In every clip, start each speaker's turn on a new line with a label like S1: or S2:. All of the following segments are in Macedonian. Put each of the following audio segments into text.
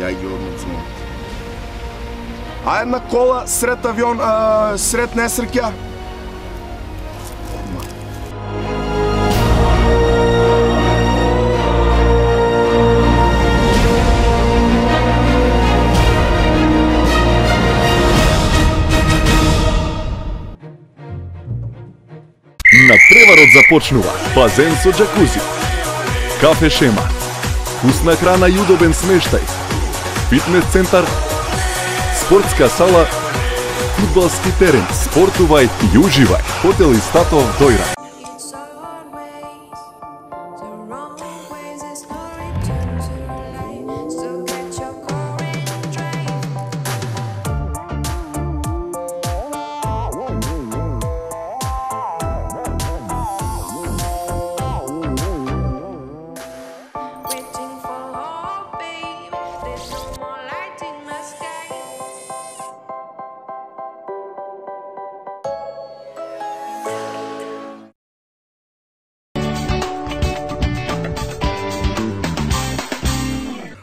S1: дай ги однацувам. А една кола сред авион, сред несреќа.
S2: Напреварот започнува. Базен со джакузи, кафе шема, вкусна храна и удобен смештај, фитнес центар, спортска сала, фудбалски терен. Спортувај и уживај. Хотел Истатов Дојран.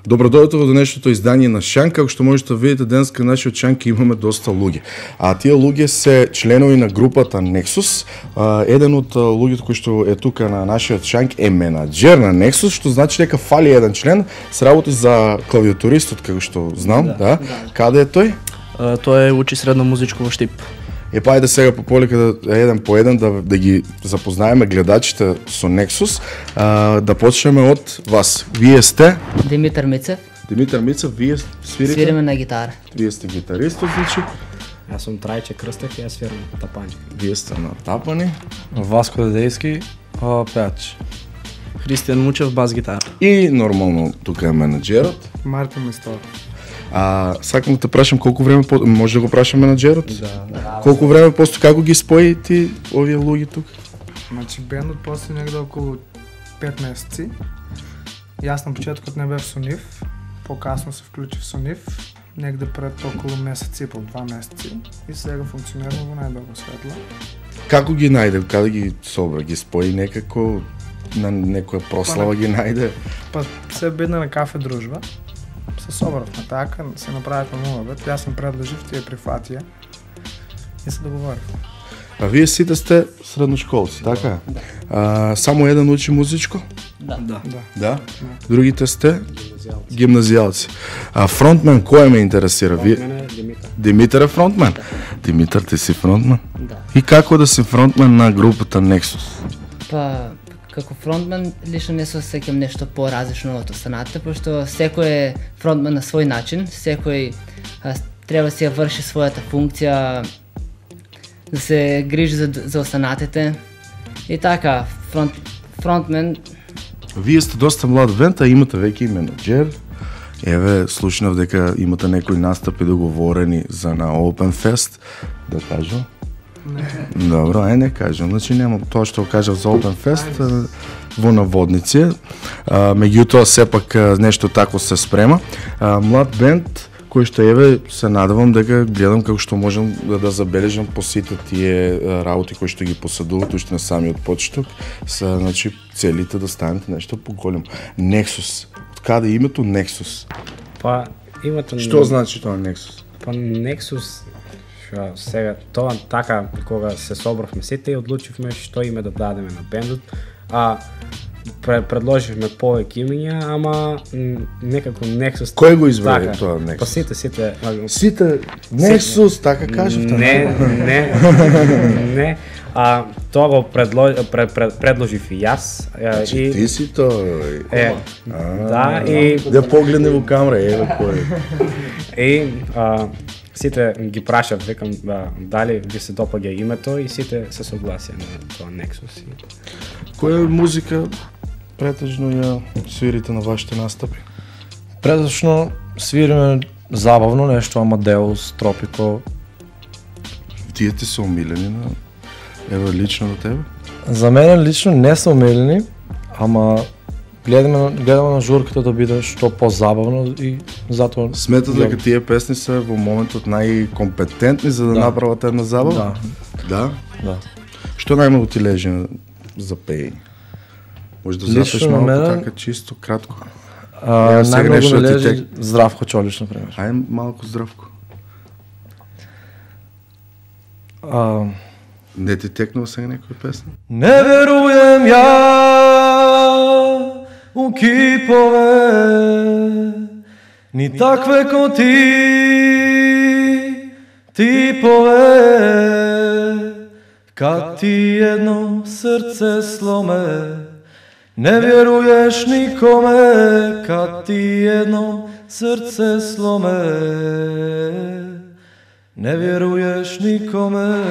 S1: Добродојдете во денешното издание на Шанк. Како што можете да видите, денеска на нашиот Шанк имаме доста луѓе. А тие луѓе се членови на групата Nexus. Еден од луѓето кои што е тука на нашиот Шанк е менаџер на Nexus, што значи дека фали еден член, се работи за клавиатуристот, како што знам, да. Каде е тој?
S3: Тој учи средно музичко во Штип.
S1: Па ајде сега по полека еден по еден да ги запознаеме гледачите со Nexus. Да почнеме од вас. Вие сте?
S4: Димитар Мицев.
S1: Димитар Мицев, вие свирите?
S4: Свириме на гитара.
S1: Вие сте гитаристот, значи.
S5: Јас сум Трајче Крстев и јас свирам на тапанче.
S1: Вие сте на тапани.
S6: Васко Дедејски, пеач.
S3: Христијан Мучев, бас гитара.
S1: И нормално тука е менаџерот.
S7: Мартин Мистов.
S1: Сакам да те прашам колку време може да го прашам менаџерот?
S7: Да.
S1: Колку време после како ги спои ти овие луѓе тука?
S7: Значи бендот после негде околу 5 месеци. Јас на почетокот не бев со нив, покасно се вклучив со нив, негде пред околу месец и пол, 2 месеци и сега функционираме во најдобро светло.
S1: Како ги најде? Каде ги собра? Ги спои некако на некоја прослава ги најде?
S7: Па се бедна на кафе дружба. Се собравме така, се направивме муабет, јас им предложив, тие прифатија и се договоривме.
S1: А вие сите сте средношколци, така? Само еден учи музичко? Да. Другите сте? Гимназијалци. А фронтмен кој ме интересира?
S5: Мене е Димитар.
S1: Димитар е фронтмен? Димитар, ти си фронтмен?
S4: Да.
S1: И како да си фронтмен на групата Nexus?
S4: Па, како фронтмен, лично не се осеќам нешто поразлично од останатите, пошто секој е фронтмен на свој начин, секој треба да си ја врши својата функција, да се грижи за останатите. И така, фронтмен.
S1: Вие сте доста млад бенд, а имате веќе и менаџер. Еве, слушнав дека имате некои настапи договорени за на Open Fest, да кажам. Добро, не кажам. Значи нема тоа што кажав за Open Fest во наводници. Меѓутоа сепак нешто тако се спрема. Млад бенд кој што еве се надевам дека гледам како што можам да забележам по сите тие работи кои што ги посадуват уште на самиот почеток, се значи целите да станете нешто поголемо. Nexus. Од каде името Nexus?
S5: Па името
S1: Што значи тоа Nexus?
S5: Па Nexus сега тоа така кога се собравме сите и одлучивме што име да дадеме на бендот. Предложивме повеќе имиња, ама некако Nexus.
S1: Кој го избрави тоа Nexus?
S5: Па сите.
S1: Сите Nexus, така кажавте?
S5: Не. Тоа го предложив и јас.
S1: Значи ти си тој.
S5: Да, и
S1: да погледне во камера, еве кој.
S5: И сите ги прашав, викам дали ви се допаѓа името и сите се согласија на тоа Nexus.
S1: Која музика претежно ја свирите на вашите настапи?
S6: Претежно свириме забавно нешто, Амадеус, Тропико.
S1: Тие ти се омилени на еве лично на тебе?
S6: За мене лично не се омилени, ама гледаме на журката да биде што позабавно и затоа
S1: сметате дека тие песни се во моментот најкомпетентни за да направат една забава? Да. Што најмногу ти лежи за пеење? Може да запеш малку така чисто кратко. сега
S6: Най-много
S1: нещо
S6: ми
S1: да ти
S6: лежи Здравко Чолич, например.
S1: Ай малко Здравко. Не ти текнал сега някоя песна?
S6: Не веруjem ja u kipove, ni takve ko tipove, kad ti jedno srce slome, ne vjeruješ nikome, kad ti jedno srce slome, ne vjeruješ nikome.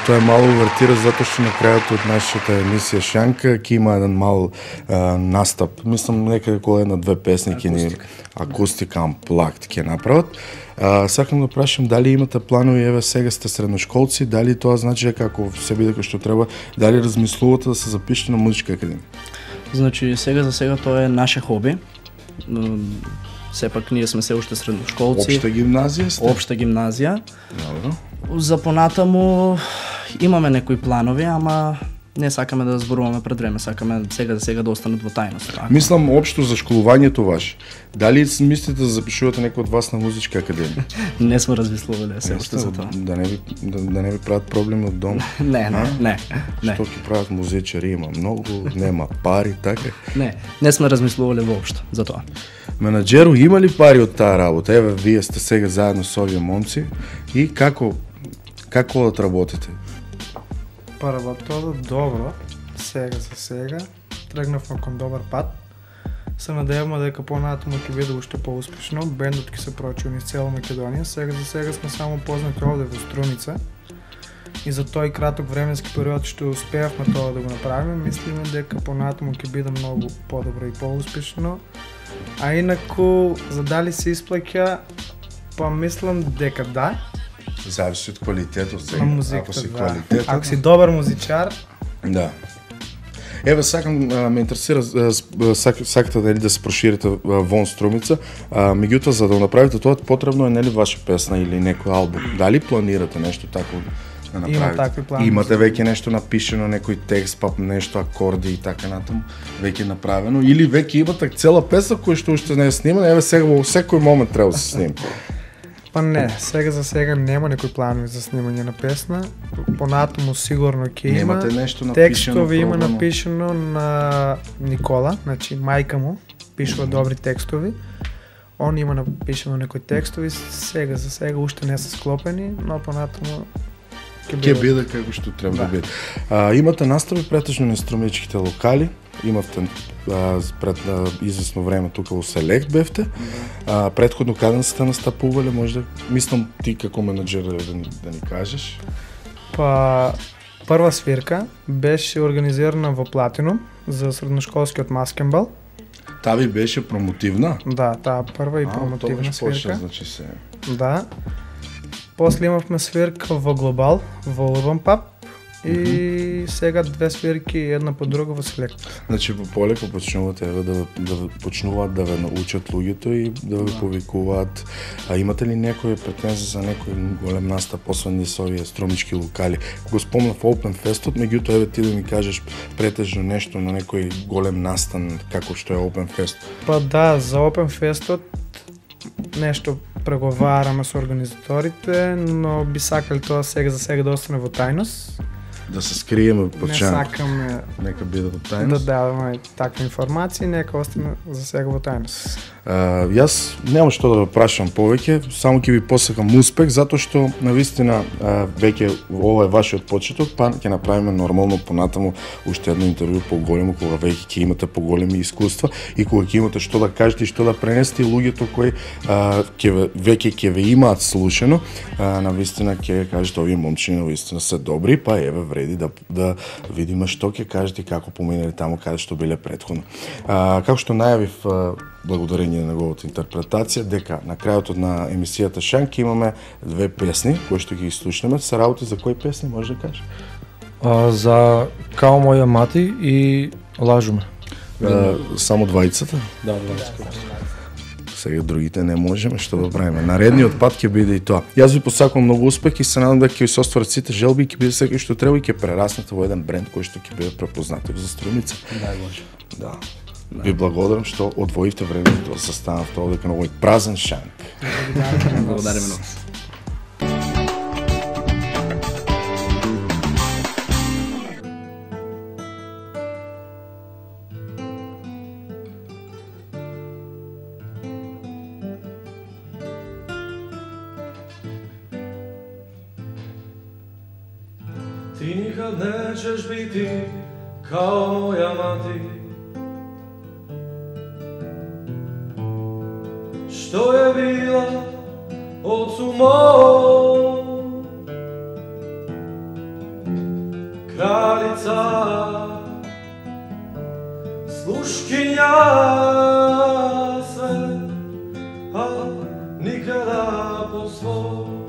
S1: Тоа е мало увертира, затоа што на крајот од нашата емисија Шанка ќе има еден мал настап. Мислам некаде околу една-две песни ќе ни акустика амплакт ќе направат. Сакам да прашам дали имате планови, еве сега сте средношколци, дали тоа значи дека ако се биде како што треба, дали размислувате да се запишете на музичка академија?
S3: Значи сега за сега тоа е наше хоби. Сепак ние сме се уште средношколци.
S1: Општа гимназија сте?
S3: Општа гимназија.
S1: Добро.
S3: За понатаму имаме некои планови, ама не сакаме да зборуваме пред време, сакаме сега да останат во тајност.
S1: Мислам општо за школувањето ваше. Дали мислите да запишувате некој од вас на музичка академија?
S3: Не сме размислувале се уште за тоа.
S1: Да не ви прават проблеми од дома.
S3: Не.
S1: Што ќе прават музичари, има многу, нема пари, така?
S3: Не сме размислувале воопшто за тоа.
S1: Менаџеру, има ли пари од таа работа? Еве, вие сте сега заедно со овие момци и како да работите?
S7: Па работодо добро, сега за сега. Тргнавме кон добар пат. Се надеваме дека понатаму ќе биде уште поуспешно. Бендот ќе се прочува низ цела Македонија. Сега за сега сме само познати овде во Струница. И за тој краток временски период што успеавме тоа да го направиме, мислиме дека понатаму ќе биде многу подобро и поуспешно. А инаку, за дали се исплаќа, па мислам дека да.
S1: Зависи од квалитетот сега.
S7: На музиката,
S1: ако си
S7: да.
S1: квалитетен.
S7: Ако си добар музичар,
S1: да. Еве, сакам, ме интересира, сакате дали да се проширите вон Струмица, меѓутоа за да направите тоа потребно е нели ваша песна или некој албум. Дали планирате нешто тако да направите?
S7: Има такви планови.
S1: Имате веќе нешто напишено, некој текст, па нешто акорди и така натаму, веќе направено, или веќе имате цела песна која што уште не е снимана, еве сега во секој момент треба да се снима.
S7: па не, сега за сега нема некои планови за снимање на песна. Понатаму сигурно ќе има.
S1: Немате нешто напишено?
S7: Текстови има
S1: пробано?
S7: напишено на Никола, значи мајка му пишува добри текстови. Он има напишено некои текстови, сега за сега уште не се склопени, но понатаму
S1: Ќе биде како што треба да биде. Имате настави претежно на инструментичките локали, имавте пред известно време тука во Селект бевте. Претходно каде сте настапувале, може да мислам ти како менаџер да ни кажеш.
S7: Па прва свирка беше организирана во Платинум за средношколскиот маскенбал.
S1: Таа ви беше промотивна?
S7: Да, таа прва и промотивна свирка.
S1: Значи се.
S7: Да. После имавме свирка во Глобал, во Урбан Паб и сега две свирки една по друга во Селект.
S1: Значи полеку почнувате да почнуваат да ве научат луѓето и да ве повикуваат. Имате ли некои претензии за некој голем настап освен со овие струмички локали? Го спомнав Open Festот, меѓутоа еве ти да ми кажеш претежно нешто на некој голем настан како што е Open Fest.
S7: Па да, за Open Festот нешто преговараме со организаторите, но би сакали тоа сега за сега да остане во тајност.
S1: Да се скриеме под
S7: Не
S1: шанк.
S7: сакаме
S1: Нека биде во
S7: да
S1: тајност.
S7: даваме такви информации, нека остане за сега во тајност.
S1: Јас нема што да ве прашам повеќе, само ќе ви посакам успех, затоа што навистина веќе ова е вашиот почеток, па ќе направиме нормално понатаму уште едно интервју поголемо, кога веќе ќе имате поголеми искуства и кога ќе имате што да кажете и што да пренесете и луѓето кои веќе ќе ве имаат слушано, навистина ќе кажете овие момчиња навистина се добри, па еве вреди да видиме што ќе кажете и како поминали таму каде што биле претходно. Како што најавив благодарение на неговата интерпретација, дека на крајот на емисијата Шанк имаме две песни кои што ги слушнеме. Се работи за кои песни, може да кажеш?
S6: За Као моја мати и Лажуме.
S1: Само двајцата?
S6: Да, двајцата.
S1: Сега другите не можеме, што да правиме. Наредниот пат ќе биде и тоа. Јас ви посакувам многу успех и се надам дека ќе ви се остварат сите желби и ќе биде секој што треба и ќе прераснете во еден бренд кој што ќе биде препознатив за Струмица.
S6: Дај Боже.
S1: Да. Ви благодарам што одвоивте време за да состанавте овде на овој празен шанк.
S3: Благодариме на вас.
S8: Ти никад nećeš biti kao moja mati, što je bila ocu mom, kraljica, sluškinja sve, a nikada po svom.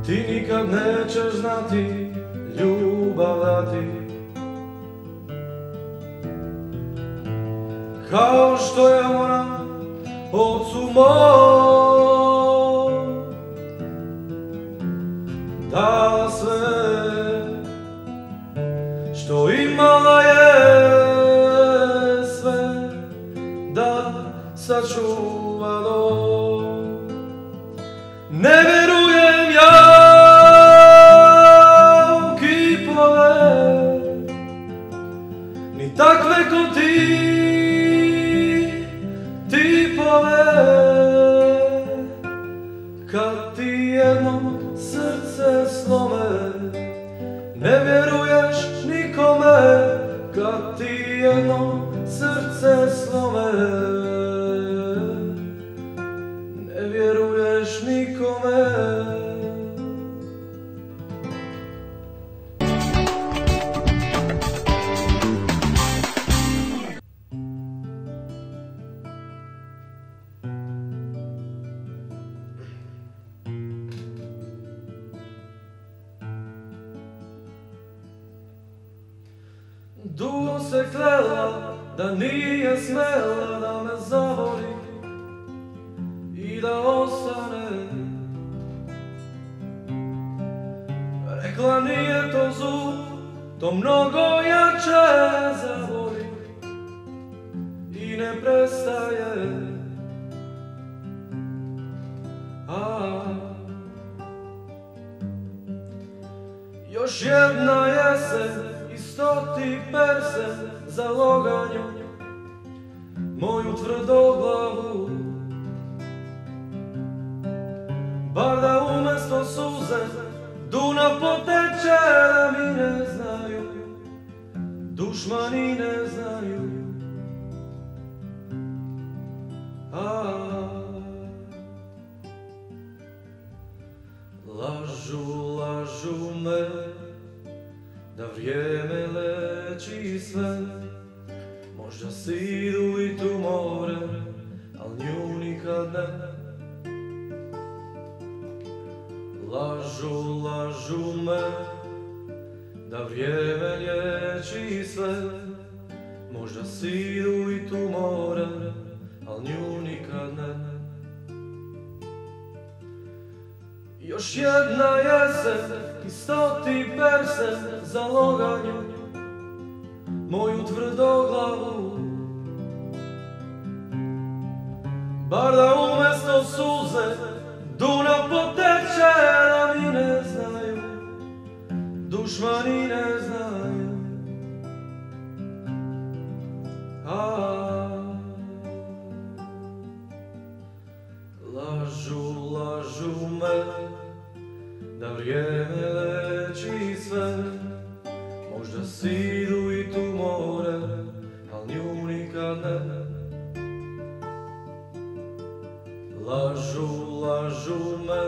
S8: Ti nikad nećeš znati ljubav dati, kao što je ona ocu mom dala sve što imala je, sve da sačuva dom. Ne vjerujem ja u kipove, ni takve ko ti tipove, kad ti jedno srce slome. Ne vjeruješ nikome, kad ti jedno srce slome. Ne vjeruješ nikome. Dugo se klela da nije smela da me zavoli i da ostane. Rekla nije to zub, to mnogo jače zavoli i ne prestaje. Još jedna jesen i 100 persen za loganju moju tvrdoglavu. Bar da umjesto suze Dunav poteče, da mi ne znaju, dušmani ne znaju. Lažu, lažu me da vrijeme leči sve. Možda si idu i tumore, al nju nikad ne. Lažu, lažu me da vrijeme liječi sve. Možda si idu i tumore, al nju nikad ne. Još jedna jesen i 100 persen za loganju moju tvrdoglavu. Bar da umjesto suze Dunav poteče, da mi ne znaju, dušmani ne znaju. Lažu, lažu me da vrijeme leči sve. Možda si idu i tumore, al nju nikad ne. Lažu, lažu me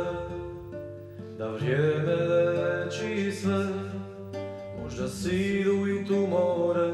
S8: da vrijeme leči sve. Možda si idu i tumore,